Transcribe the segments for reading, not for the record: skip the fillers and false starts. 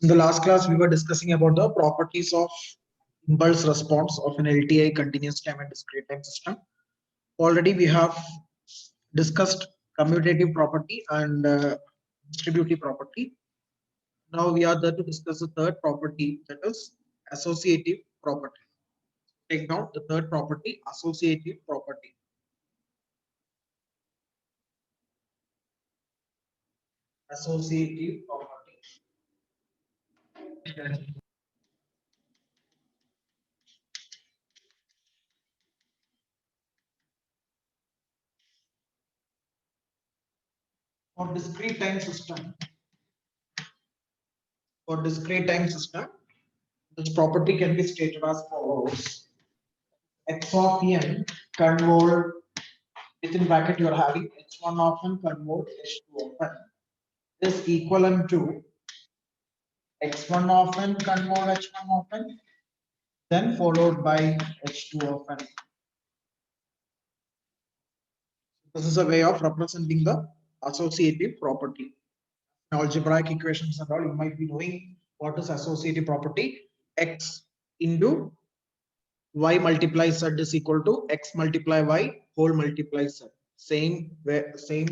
In the last class, we were discussing about the properties of impulse response of an LTI continuous time and discrete time system. Already we have discussed commutative property and distributive property. Now we are there to discuss the third property, that is associative property. Take down the third property, associative property. Associative property. For discrete time system, this property can be stated as follows: x of n convolved within bracket you are having h1 of n convolved h2 of n is equivalent to x1 of n convolved h1 of n, then followed by h2 of n. This is a way of representing the associative property. In algebraic equations and all, you might be knowing what is associative property. X into y multiplies z is equal to x multiply y whole multiplies z. Same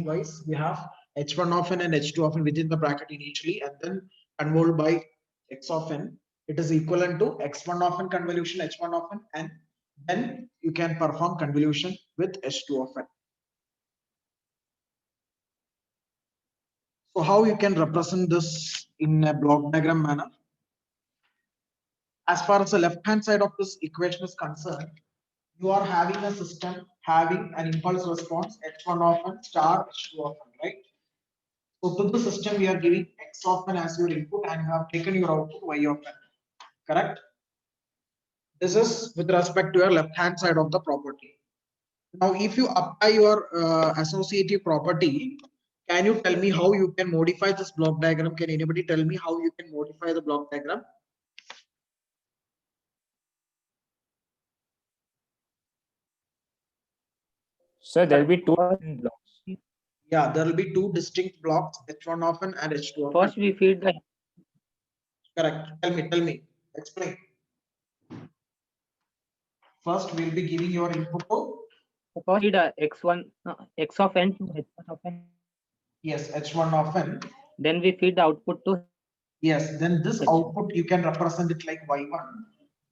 wise we have h1 of n and h2 of n within the bracket initially, and then convolved by x of n. It is equivalent to x1 of n convolution h1 of n, and then you can perform convolution with h2 of n. So how you can represent this in a block diagram manner? As far as the left hand side of this equation is concerned, you are having a system having an impulse response h1 of n star h2 of n, right? So to the system we are giving x of n as your input and you have taken your output y of n, correct? This is with respect to your left hand side of the property. Now if you apply your associative property, can you tell me how you can modify this block diagram? Can anybody tell me how you can modify the block diagram? So there will be two blocks. Yeah, there will be two distinct blocks, h1 of n and h2 of n. First, we feed the. Correct. Tell me. Explain. First, we'll be giving your input to. First, feed x1, x of n to h1 of n. Yes, h1 of n. Then we feed the output to. Yes, then this output you can represent it like y1.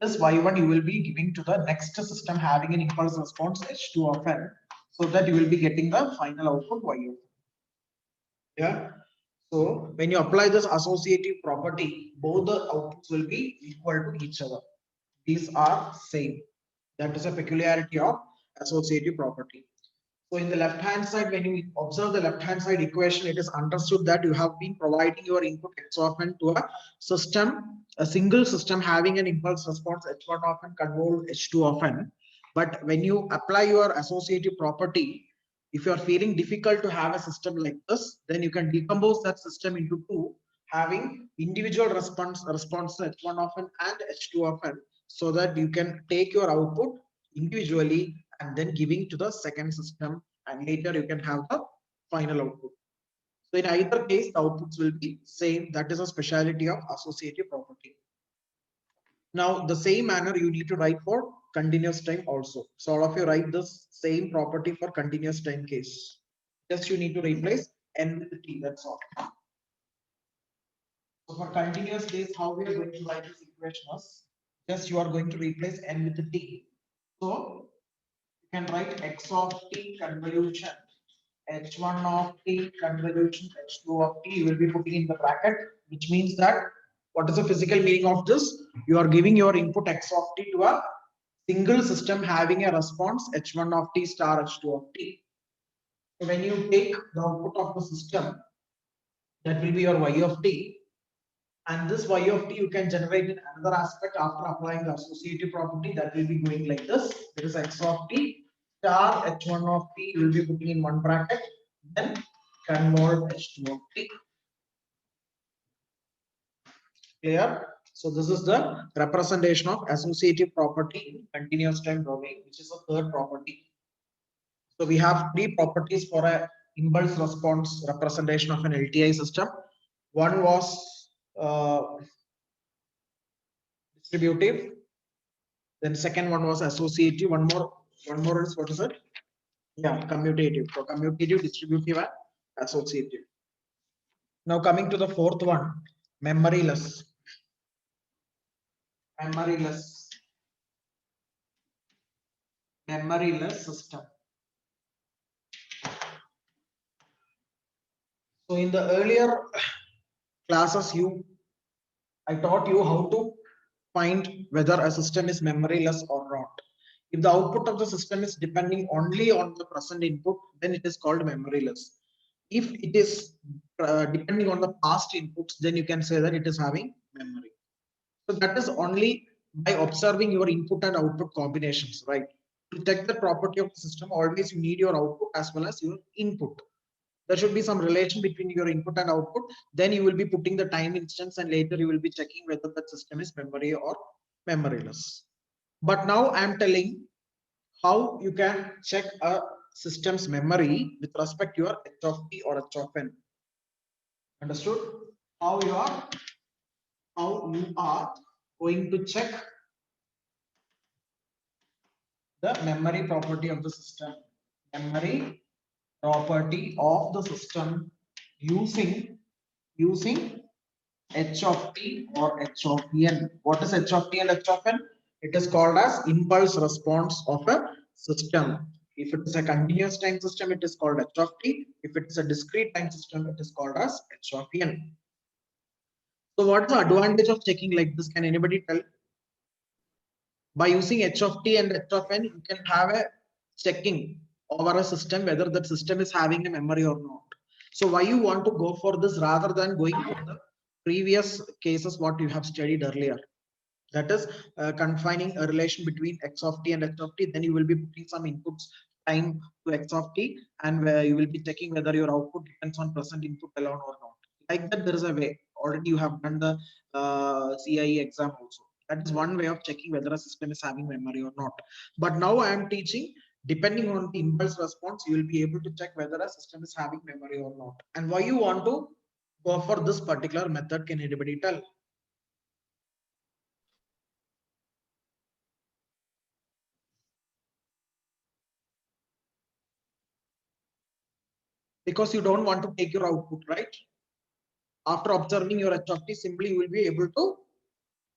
This y1 you will be giving to the next system having an impulse response h2 of n, so that you will be getting the final output y of n. Yeah. So when you apply this associative property, both the outputs will be equal to each other. These are same. That is a peculiarity of associative property. So in the left hand side, when you observe the left hand side equation, it is understood that you have been providing your input x of n to a system, a single system having an impulse response h1 of n convolved h2 of n. But when you apply your associative property, if you are feeling difficult to have a system like this, then you can decompose that system into two, having individual response h1 of n and h2 of n, so that you can take your output individually and then giving to the second system, and later you can have the final output. So in either case, the outputs will be same. That is a speciality of associative property. Now the same manner you need to write for continuous time also. So all of you write this same property for continuous time case. Just you need to replace n with t, that's all. So for continuous days, how we are going to write this equation is just you are going to replace n with t. So you can write x of t convolution h1 of t convolution h2 of t. You will be putting in the bracket, which means that what is the physical meaning of this? You are giving your input x of t to a single system having a response h1 of t star h2 of t. So when you take the output of the system, that will be your y of t. And this y of t you can generate in another aspect after applying the associative property. That will be going like this. There is x of t star h1 of t. You will be putting in one bracket, then convolve h2 of t. Clear? So this is the representation of associative property in continuous time domain, which is the third property. So we have three properties for a impulse response representation of an LTI system. One was distributive. Then second one was associative. One more is what is it? Yeah, commutative. So commutative, distributive, and associative. Now coming to the fourth one, memoryless. Memoryless. Memoryless system. So in the earlier classes, I taught you how to find whether a system is memoryless or not. If the output of the system is depending only on the present input, then it is called memoryless. If it is depending on the past inputs, then you can say that it is having memory. So that is only by observing your input and output combinations, right? To check the property of the system, always you need your output as well as your input. There should be some relation between your input and output. Then you will be putting the time instance and later you will be checking whether the system is memory or memoryless. But now I am telling how you can check a system's memory with respect to your h of t or h of n. Understood? How you are going to check the memory property of the system. Memory property of the system using h of t or h of n. What is h of t and h of n? It is called as impulse response of a system. If it is a continuous time system, it is called h of t. If it is a discrete time system, it is called as h of n. So what is the advantage of checking like this? Can anybody tell? By using h of t and h of n, you can have a checking over a system whether that system is having a memory or not. So why you want to go for this rather than going for the previous cases what you have studied earlier? That is confining a relation between x of t and h of t. Then you will be putting some inputs time to x of t, and where you will be checking whether your output depends on present input alone or not. Like that, there is a way. Already you have done the CIE exam also. That is one way of checking whether a system is having memory or not. But now I am teaching, depending on the impulse response, you will be able to check whether a system is having memory or not. And why you want to go for this particular method, can anybody tell? Because you don't want to take your output, right? After observing your h of t, simply you will be able to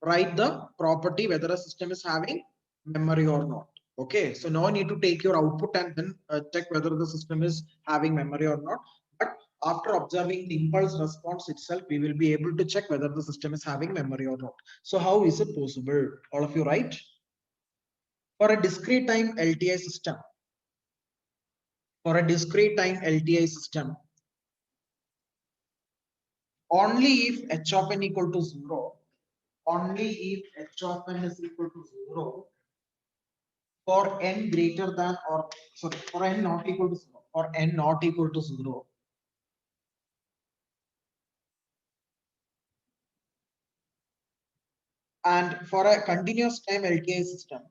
write the property whether a system is having memory or not. Okay, so no need to take your output and then check whether the system is having memory or not. But after observing the impulse response itself, we will be able to check whether the system is having memory or not. So how is it possible? All of you, right? For a discrete time LTI system, only if h of n equal to 0, only if h of n is equal to 0 for n greater than or sorry for n not equal to 0, for n not equal to 0, and for a continuous time LTI system,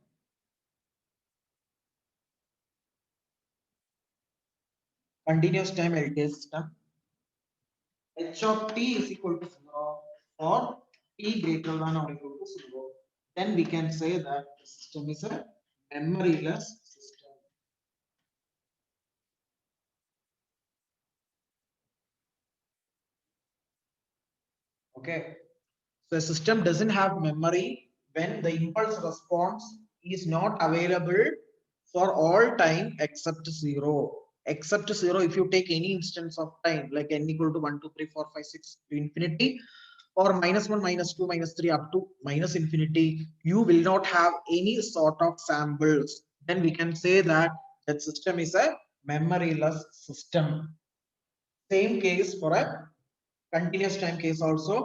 h of t is equal to 0 for t greater than or equal to 0, then we can say that the system is a memoryless system. Okay, so a system doesn't have memory when the impulse response is not available for all time except 0. Except 0, if you take any instance of time like n equal to 1, 2, 3, 4, 5, 6 to infinity, or -1, -2, -3 up to minus infinity, you will not have any sort of samples. Then we can say that that system is a memoryless system. Same case for a continuous time case also.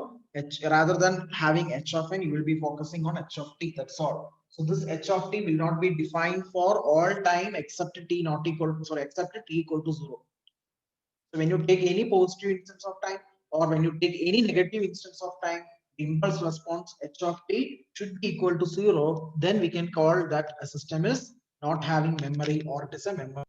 Rather than having h of n, you will be focusing on h of t. That's all. So this h of t will not be defined for all time except t not equal to, sorry, except t equal to 0. So when you take any positive instance of time or when you take any negative instance of time, impulse response h of t should be equal to 0. Then we can call that a system is not having memory or it is a memory.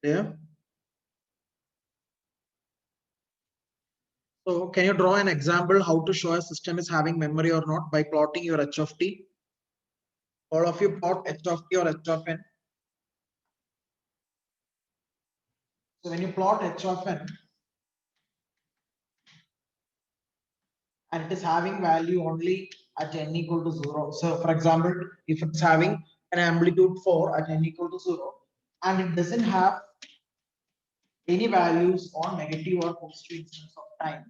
Yeah. So can you draw an example how to show a system is having memory or not by plotting your h of t? All of you plot h of t or h of n. So when you plot h of n and it is having value only at n equal to 0. So for example, if it's having an amplitude 4 at n equal to 0 and it doesn't have any values on negative or positive instance of time,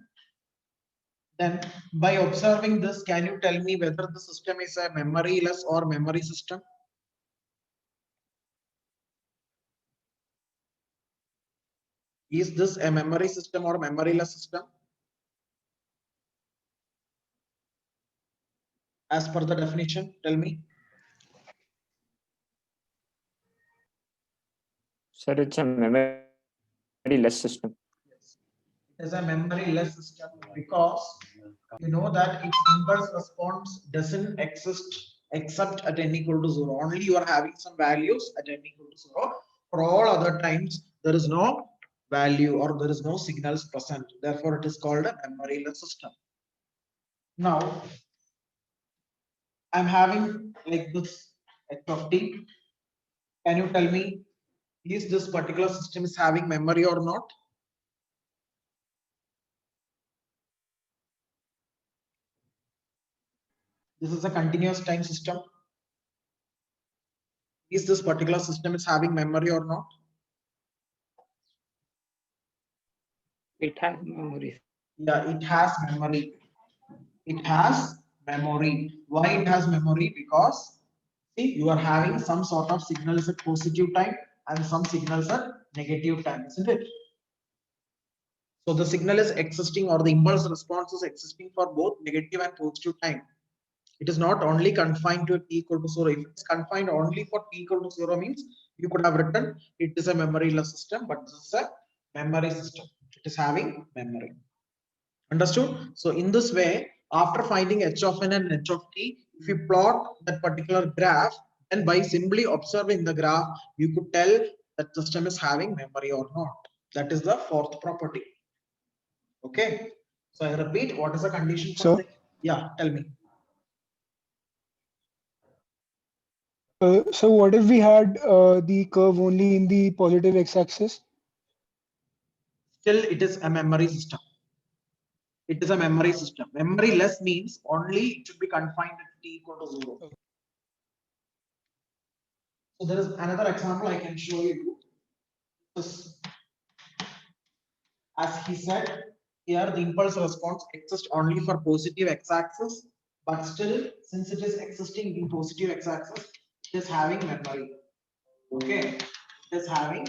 then by observing this, can you tell me whether the system is a memoryless or memory system? Is this a memory system or memoryless system? As per the definition, tell me. Sir, it's a memory-less system. Yes. It is a memoryless system because you know that its impulse response doesn't exist except at n equal to 0. Only you are having some values at n equal to 0. For all other times, there is no value or there is no signals present. Therefore, it is called a memoryless system. Now, I'm having like this h of t. Can you tell me, is this particular system is having memory or not? This is a continuous time system. Is this particular system is having memory or not? It has memories. Yeah, it has memory. It has memory. Why it has memory? Because see, you are having some sort of signals at positive time and some signals at negative time, isn't it? So the signal is existing or the impulse response is existing for both negative and positive time. It is not only confined to t equal to 0. If it's confined only for t equal to 0 means you could have written it is a memoryless system, but this is a memory system. It is having memory. Understood? So in this way, after finding h of n and h of t, if you plot that particular graph, then by simply observing the graph, you could tell that system is having memory or not. That is the fourth property. Okay. So I repeat, what is the condition for the, yeah, tell me. So what if we had the curve only in the positive x-axis? Still it is a memory system. It is a memory system. Memory less means only it should be confined at t equal to 0. So there is another example I can show you. This, as he said, here the impulse response exists only for positive x-axis, but still since it is existing in positive x-axis, it is having memory. Okay, it is having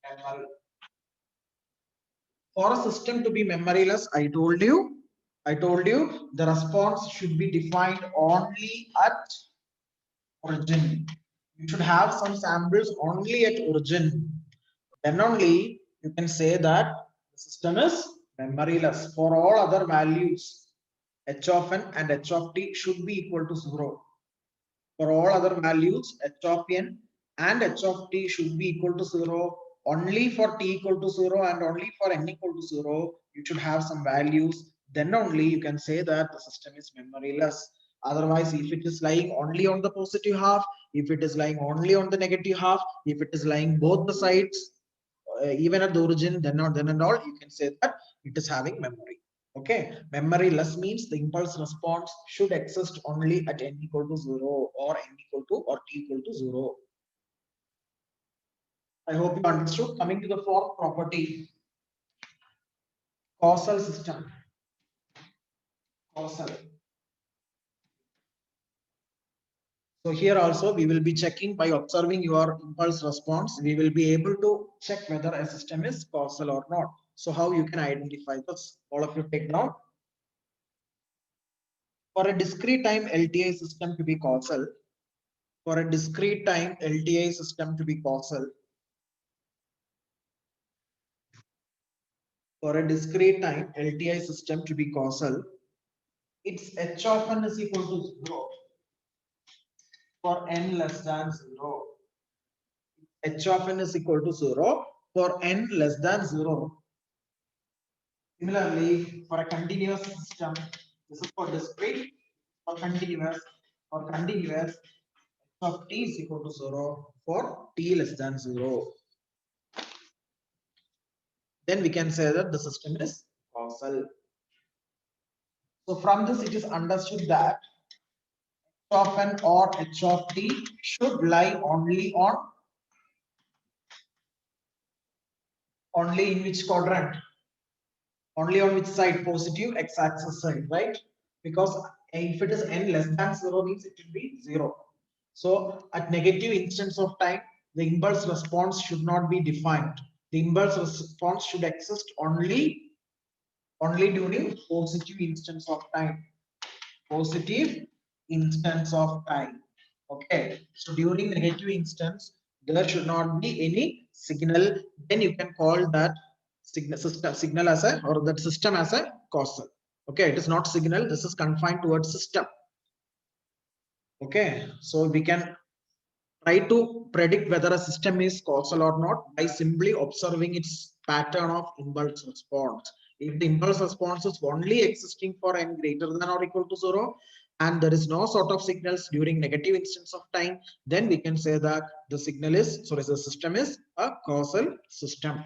memory. For a system to be memoryless, I told you the response should be defined only at origin. You should have some samples only at origin. Then only you can say that the system is memoryless. For all other values, h of n and h of t should be equal to 0. For all other values, h of n and h of t should be equal to 0. Only for t equal to 0 and only for n equal to 0, you should have some values. Then only you can say that the system is memoryless. Otherwise, if it is lying only on the positive half, if it is lying only on the negative half, if it is lying both the sides, even at the origin, then and all, you can say that it is having memory. Okay, memory less means the impulse response should exist only at n equal to 0 or n equal to or t equal to 0. I hope you understood. Coming to the fourth property, causal system. Causal. So here also we will be checking by observing your impulse response. We will be able to check whether a system is causal or not. So how you can identify this? All of you take note. For a discrete time LTI system to be causal, for a discrete time LTI system to be causal, for a discrete time LTI system to be causal, its h of n is equal to 0 for n less than 0. H of n is equal to 0 for n less than 0. Similarly, for a continuous system, this is for discrete. For continuous, x of t is equal to 0 for t less than 0. Then we can say that the system is causal. So from this, it is understood that h of n or h of t should lie only in which quadrant? Only on which side? Positive x-axis side, right? Because if it is n less than 0 means it will be 0. So at negative instance of time, the impulse response should not be defined. The impulse response should exist only during positive instance of time. Positive instance of time. Okay. So during negative instance, there should not be any signal. Then you can call that signal as a, or that system as a causal. Okay, it is not signal. This is confined towards system. Okay, so we can try to predict whether a system is causal or not by simply observing its pattern of impulse response. If the impulse response is only existing for n greater than or equal to 0, and there is no sort of signals during negative instance of time, then we can say that the signal is, sorry, the system is a causal system.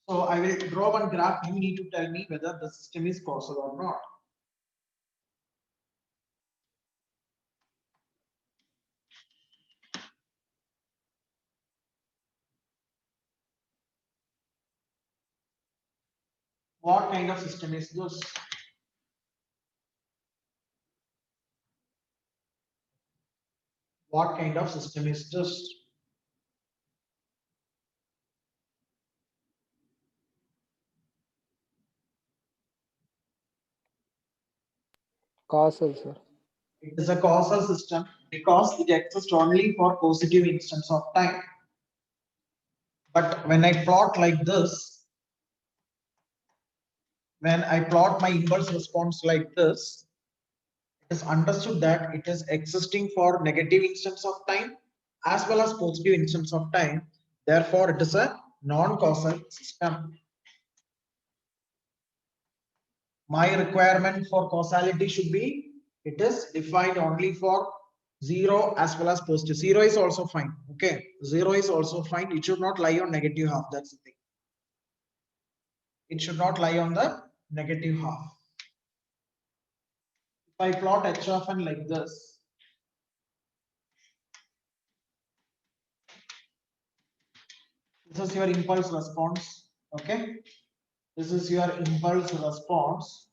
So I will draw one graph. You need to tell me whether the system is causal or not. What kind of system is this? What kind of system is this? Causal, sir. It is a causal system because it exists only for positive instance of time. But when I plot like this, when I plot my impulse response like this, it is understood that it is existing for negative instance of time as well as positive instance of time. Therefore, it is a non-causal system. My requirement for causality should be, it is defined only for 0 as well as positive. 0 is also fine. Okay, 0 is also fine. It should not lie on negative half. That's the thing. It should not lie on the negative half. If I plot h of n like this, this is your impulse response. Okay, this is your impulse response.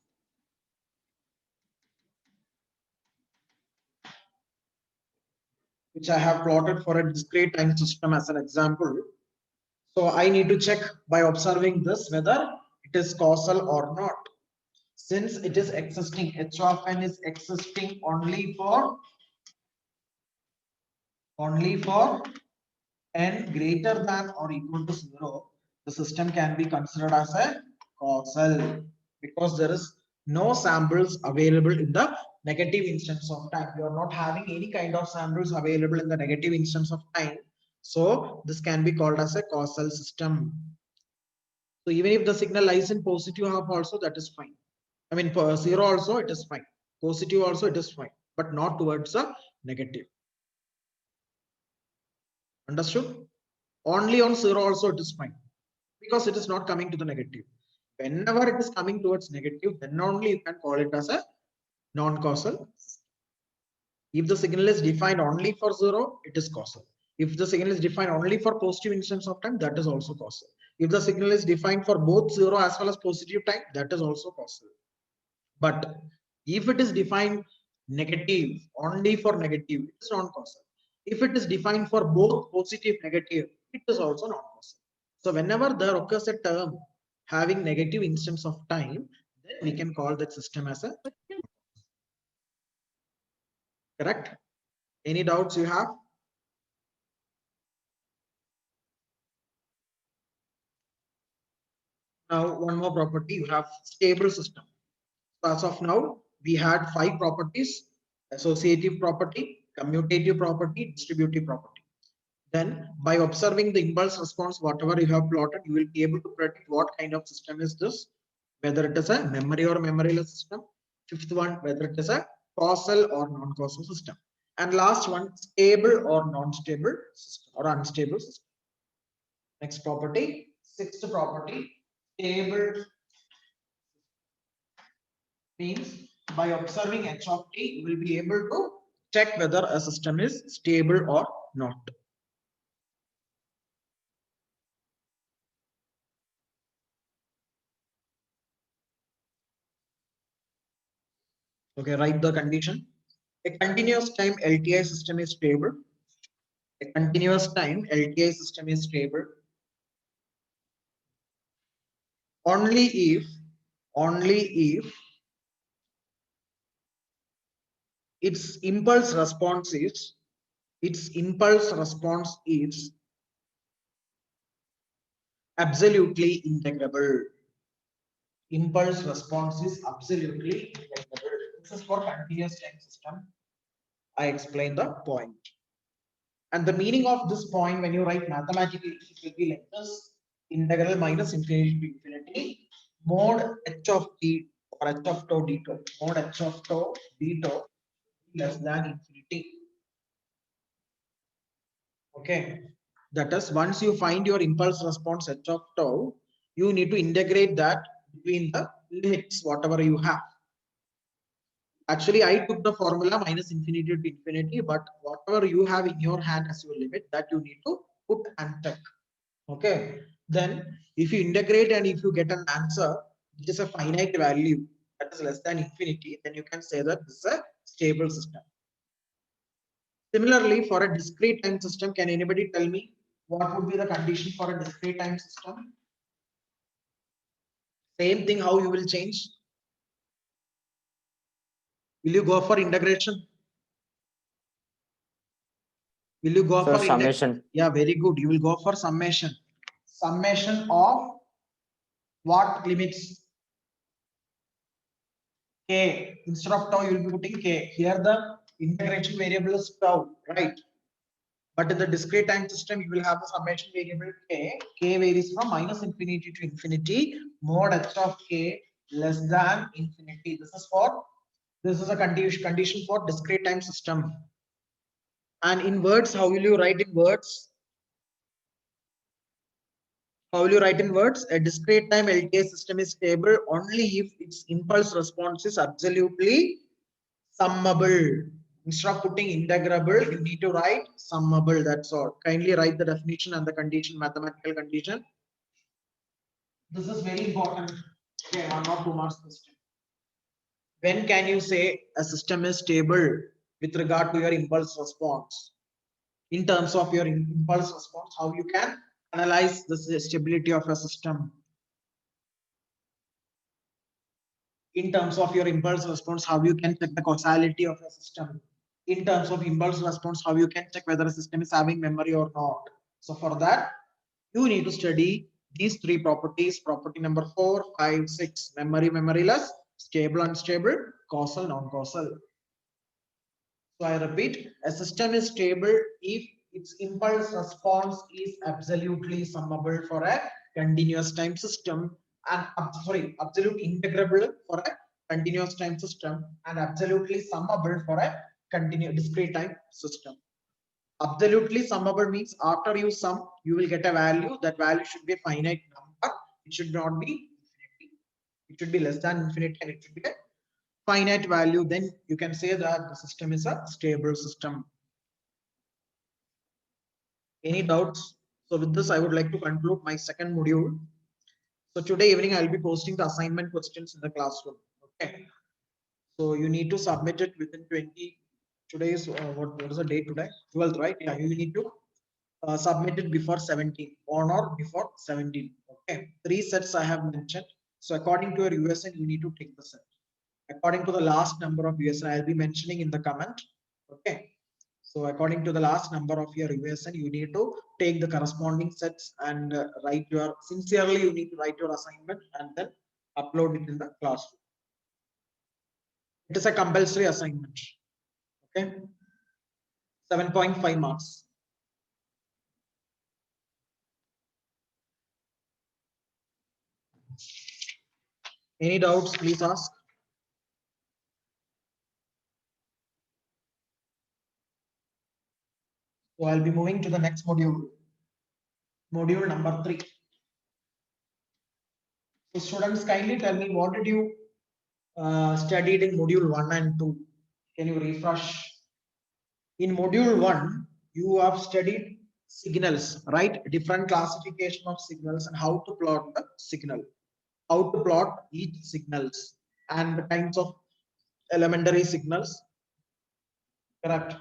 Which I have plotted for a discrete time system as an example. So I need to check by observing this whether it is causal or not. Since it is existing, h of n is existing only for n greater than or equal to 0, the system can be considered as a causal because there is no samples available in the negative instance of time. You are not having any kind of samples available in the negative instance of time. So this can be called as a causal system. So even if the signal lies in positive half also, that is fine. I mean, for 0 also it is fine. Positive also it is fine, but not towards the negative. Understood? Only on 0 also it is fine because it is not coming to the negative. Whenever it is coming towards negative, then only you can call it as a non-causal. If the signal is defined only for 0, it is causal. If the signal is defined only for positive instance of time, that is also causal. If the signal is defined for both 0 as well as positive time, that is also causal. But if it is defined negative only for negative, it is non-causal. If it is defined for both positive negative, it is also non-causal. So whenever there occurs a term having negative instance of time, then we can call that system as a correct. Any doubts you have? Now one more property, you have stable system. So as of now, we had 5 properties: associative property, commutative property, distributive property. Then by observing the impulse response, whatever you have plotted, you will be able to predict what kind of system is this, whether it is a memory or memoryless system. Fifth one, whether it is a causal or non-causal system. And last one, stable or non-stable system or unstable system. Next property, sixth property, stable means by observing h of t, you will be able to check whether a system is stable or not. Okay, write the condition. A continuous time LTI system is stable. A continuous time LTI system is stable only if its impulse response is absolutely integrable. Impulse response is absolutely integrable. This is for continuous time system. I explained the point. And the meaning of this point, when you write mathematically, it will be like this: integral minus infinity to infinity mod h of t or h of tau d tau, mod h of tau d tau less than infinity. Okay, that is, once you find your impulse response h of tau, you need to integrate that between the limits whatever you have. Actually, I took the formula minus infinity to infinity, but whatever you have in your hand as your limit, that you need to put and check. Okay, then if you integrate and if you get an answer which is a finite value, that is less than infinity, then you can say that this is a stable system. Similarly, for a discrete time system, can anybody tell me what would be the condition for a discrete time system? Same thing, how you will change? Will you go for integration? Will you go So for summation. Yeah, very good. You will go for summation. Summation of what limits? K. Instead of tau, you will be putting K. Here the integration variable is tau, right? But in the discrete time system, you will have the summation variable K. K varies from minus infinity to infinity, mod h of K less than infinity. This is a condition for discrete time system. And in words, how will you write in words? How will you write in words? A discrete time LTI system is stable only if its impulse response is absolutely summable. Instead of putting integrable, you need to write summable. That's all. Kindly write the definition and the condition, mathematical condition. This is very important. Okay, 1 or 2 marks question. When can you say a system is stable with regard to your impulse response? In terms of your impulse response, how you can analyze the stability of a system? In terms of your impulse response, how you can check the causality of a system? In terms of impulse response, how you can check whether a system is having memory or not? So for that, you need to study these three properties. Property number 4, 5, 6, memory, memoryless, stable, unstable, causal, non-causal. So I repeat, a system is stable if its impulse response is absolutely summable for a continuous time system, and absolute integrable for a continuous time system, and absolutely summable for a continuous discrete time system. Absolutely summable means after you sum, you will get a value. That value should be a finite number. It should not be infinity. It should be less than infinity, and it should be a finite value. Then you can say that the system is a stable system. Any doubts? So with this, I would like to conclude my second module. So today evening, I'll be posting the assignment questions in the classroom. Okay. So you need to submit it within 20. Today is what is the date today? 12th, right? Yeah, you need to submit it before 17, on or before 17. Okay. 3 sets I have mentioned. So according to your USN, you need to take the set. According to the last number of USN, I'll be mentioning in the comment. Okay. So according to the last number of your USN, you need to take the corresponding sets and write your, sincerely, you need to write your assignment and then upload it in the classroom. It is a compulsory assignment. Okay. 7.5 marks. Any doubts, please ask. So I'll be moving to the next module. Module number 3. So students, kindly tell me, what did you studied in module 1 and 2? Can you refresh? In module 1, you have studied signals, right? Different classification of signals and how to plot the signal, how to plot each signals and the kinds of elementary signals. Correct.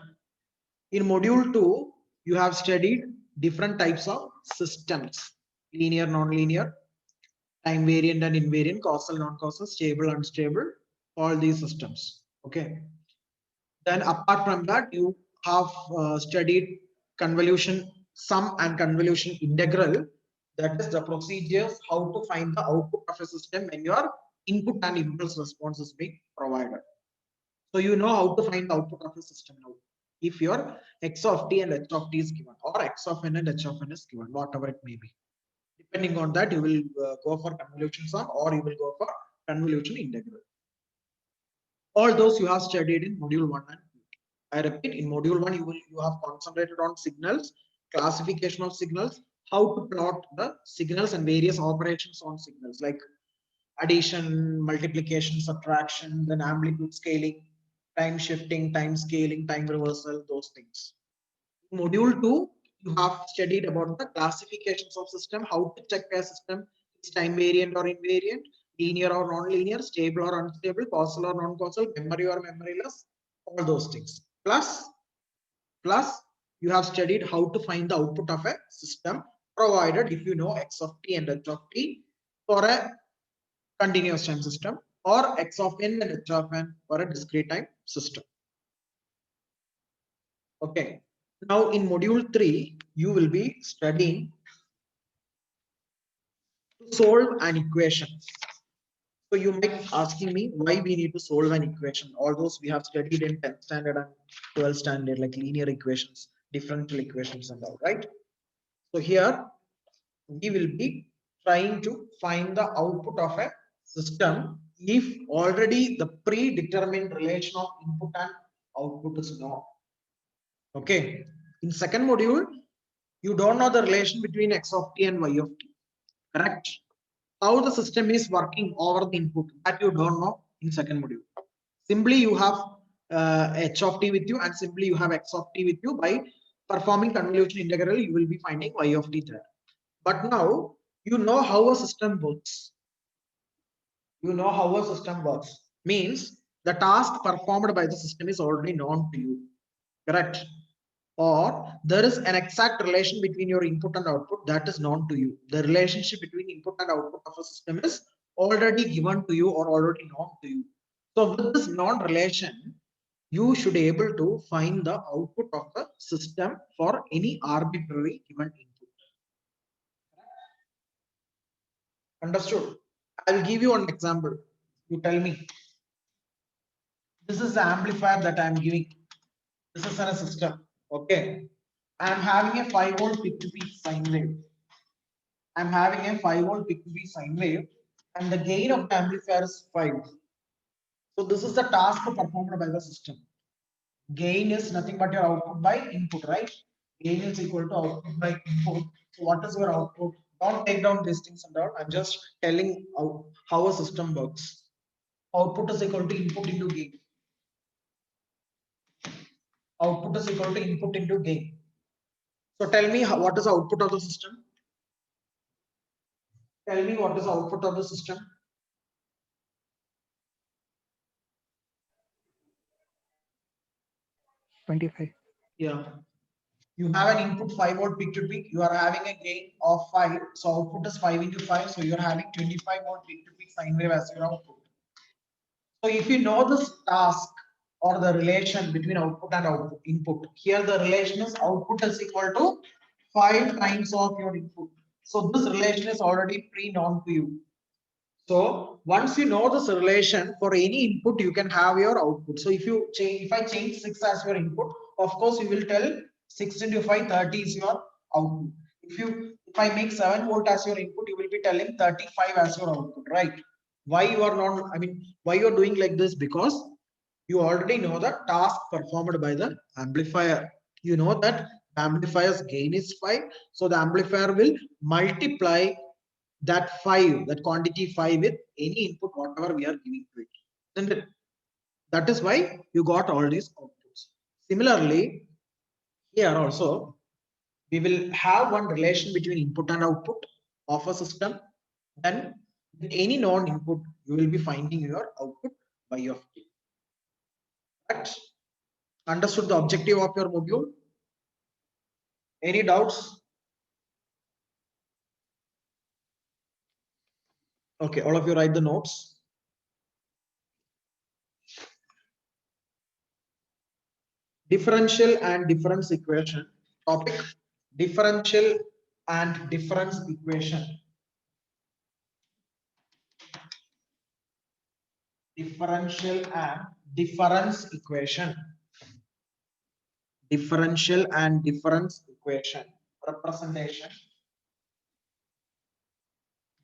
In module 2, you have studied different types of systems: linear, non-linear, time variant and invariant, causal, non-causal, stable, unstable, all these systems. Okay. Then apart from that, you have studied convolution sum and convolution integral. That is the procedures how to find the output of a system when your input and impulse response is being provided. So you know how to find the output of a system now. If your x of t and h of t is given, or x of n and h of n is given, whatever it may be. Depending on that, you will go for convolution sum or you will go for convolution integral. All those you have studied in module 1 and 2. I repeat, in module 1, you have concentrated on signals, classification of signals, how to plot the signals and various operations on signals like addition, multiplication, subtraction, then amplitude scaling, time shifting, time scaling, time reversal, those things. In module 2, you have studied about the classifications of system, how to check a system is time variant or invariant, linear or non-linear, stable or unstable, causal or non-causal, memory or memoryless, all those things. Plus, you have studied how to find the output of a system, provided if you know x of t and h of t for a continuous time system, or x of n and h of n for a discrete time system. Okay. Now in module 3, you will be studying to solve an equation. So you might be asking me why we need to solve an equation. All those we have studied in 10th standard and 12th standard, like linear equations, differential equations and all, right? So here we will be trying to find the output of a system if already the predetermined relation of input and output is known. Okay. In second module, you don't know the relation between x of t and y of t. Correct? How the system is working over the input, that you don't know in second module. Simply you have h of t with you and simply you have x of t with you. By performing convolution integral, you will be finding y of t there. But now you know how a system works. You know how a system works. Means the task performed by the system is already known to you. Correct? Or there is an exact relation between your input and output that is known to you. The relationship between input and output of a system is already given to you or already known to you. So with this known relation, you should be able to find the output of the system for any arbitrary given input. Understood? I will give you an example. You tell me. This is the amplifier that I am giving. This is in a system. Okay. I am having a 5-volt peak-to-peak sine wave. I am having a 5-volt peak-to-peak sine wave, and the gain of the amplifier is 5. So this is the task performed by the system. Gain is nothing but your output by input, right? Gain is equal to output by input. So what is your output? Don't take down these things and all. I'm just telling how a system works. Output is equal to input into gain. Output is equal to input into gain. So tell me what is the output of the system? Tell me what is the output of the system? $25. Yeah. You have an input 5-volt peak to peak. You are having a gain of 5. So output is 5 into 5. So you are having 25-volt peak to peak sine wave as your output. So if you know this task or the relation between output and input, here the relation is output is equal to 5 times of your input. So this relation is already pre-known to you. So once you know this relation, for any input you can have your output. So if you change, if I change 6 as your input, of course you will tell 6 into 5, 30 is your output. If I make 7 volt as your input, you will be telling 35 as your output, right? Why you are not, why you are doing like this? Because you already know the task performed by the amplifier. You know that amplifier's gain is 5. So the amplifier will multiply that 5, that quantity 5 with any input, whatever we are giving to it. Isn't it? That is why you got all these outputs. Similarly, here also, we will have one relation between input and output of a system. Then with any known input, you will be finding your output y of t. Right? Understood the objective of your module? Any doubts? Okay, all of you write the notes. Differential and difference equation. Topic: differential and difference equation. Differential and difference equation. Differential and difference equation. Representation.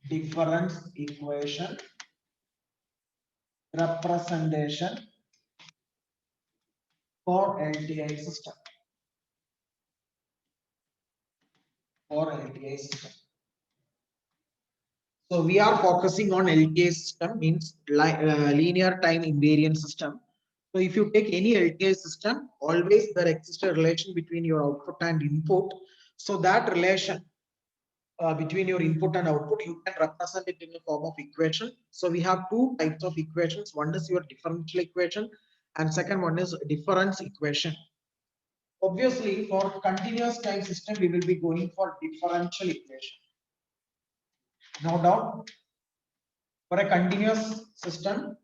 Difference equation. Representation for LTI system. For LTI system. So we are focusing on LTI system, means linear time invariant system. So if you take any LTI system, always there exists a relation between your output and input. So that relation between your input and output, you can represent it in the form of equation. So we have two types of equations. One is your differential equation, and second one is difference equation. Obviously, for continuous time system, we will be going for differential equation. No doubt. For a continuous system,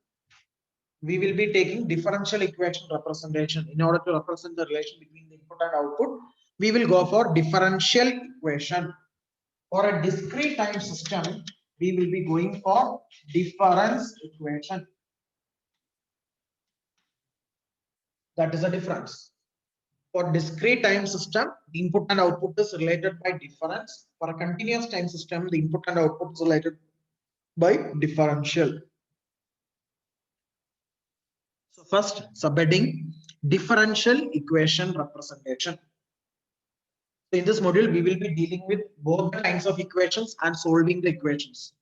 we will be taking differential equation representation. In order to represent the relation between the input and output, we will go for differential equation. For a discrete time system, we will be going for difference equation. That is a difference. For discrete time system, the input and output is related by difference. For a continuous time system, the input and output is related by differential. So first, subheading, differential equation representation. So in this module, we will be dealing with both the kinds of equations and solving the equations.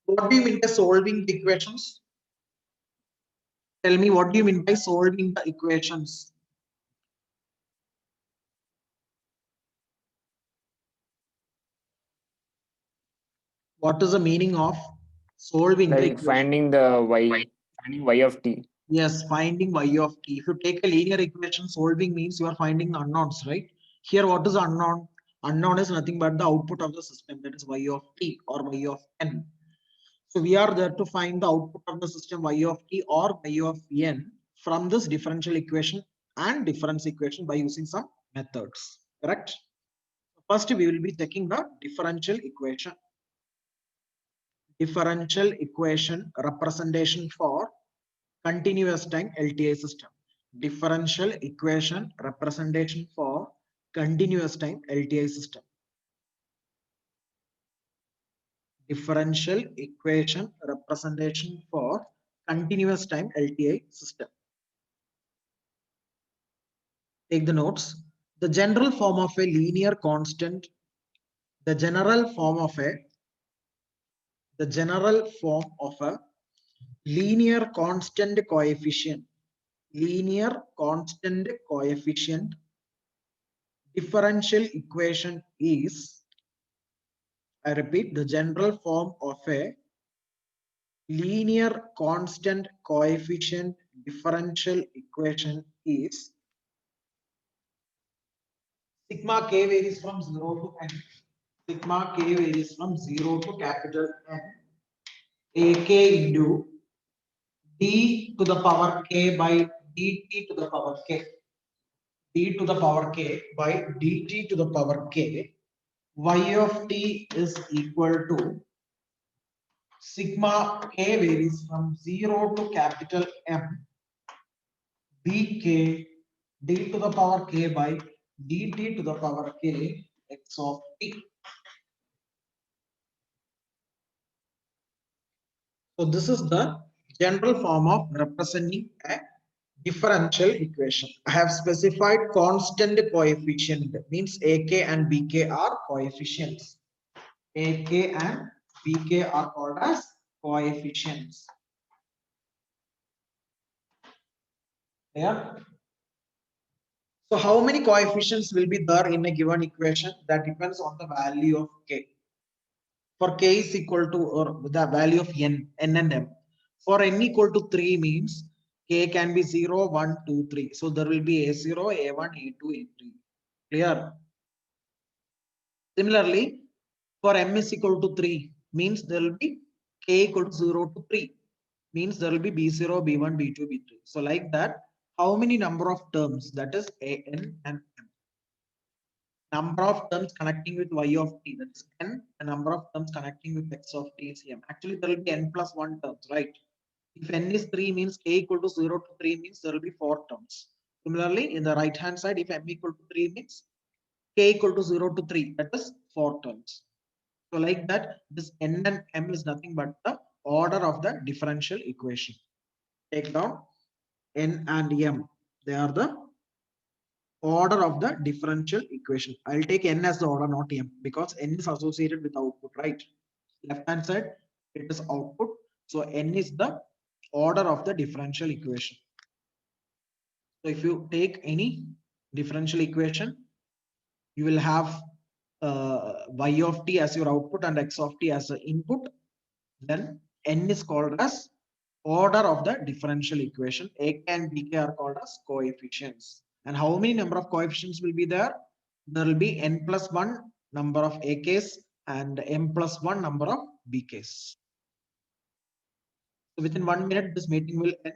What do you mean by solving the equations? Tell me, what do you mean by solving the equations? What is the meaning of solving the Like equation? finding y of t. Yes, finding y of t. If you take a linear equation, solving means you are finding the unknowns, right? Here, what is unknown? Unknown is nothing but the output of the system, that is y of t or y of n. So we are there to find the output of the system y of t or y of n from this differential equation and difference equation by using some methods, correct? First, we will be taking the differential equation. Differential equation representation for continuous time LTI system. Differential equation representation for continuous time LTI system. Differential equation representation for continuous time LTI system. Take the notes. The general form of a linear constant, the general form of a linear constant coefficient, differential equation is, I repeat, the general form of a linear constant coefficient differential equation is sigma k varies from 0 to n. Sigma k varies from 0 to capital N. Ak into d to the power k by dt to the power k. D to the power k by dt to the power k. Y of t is equal to sigma k varies from 0 to capital M bk d to the power k by dt to the power k x of t. So this is the general form of representing a differential equation. I have specified constant coefficient, means AK and BK are coefficients. AK and BK are called as coefficients. Yeah. So how many coefficients will be there in a given equation? That depends on the value of K. For K is equal to, or the value of n and m. For n equal to 3 means K can be 0, 1, 2, 3. So there will be A0, A1, A2, A3. Clear? Similarly, for m is equal to 3 means there will be K equal to 0 to 3. Means there will be B0, B1, B2, B3. So like that, how many number of terms? That is A, N and M. Number of terms connecting with y of t, that's n. The number of terms connecting with x of t is m. Actually, there will be n plus 1 terms, right? If n is 3 means k equal to 0 to 3 means there will be 4 terms. Similarly, in the right hand side, if m equal to 3 means k equal to 0 to 3, that is 4 terms. So like that, this n and m is nothing but the order of the differential equation. Take down n and m. They are the order of the differential equation. I'll take n as the order, not m, because n is associated with output, right? Left hand side, it is output. So n is the order of the differential equation. So if you take any differential equation, you will have y of t as your output and x of t as the input. Then n is called as order of the differential equation. A and bk are called as coefficients. And how many number of coefficients will be there? There will be n plus 1 number of AKs and m plus 1 number of BKs. So within 1 minute, this meeting will end.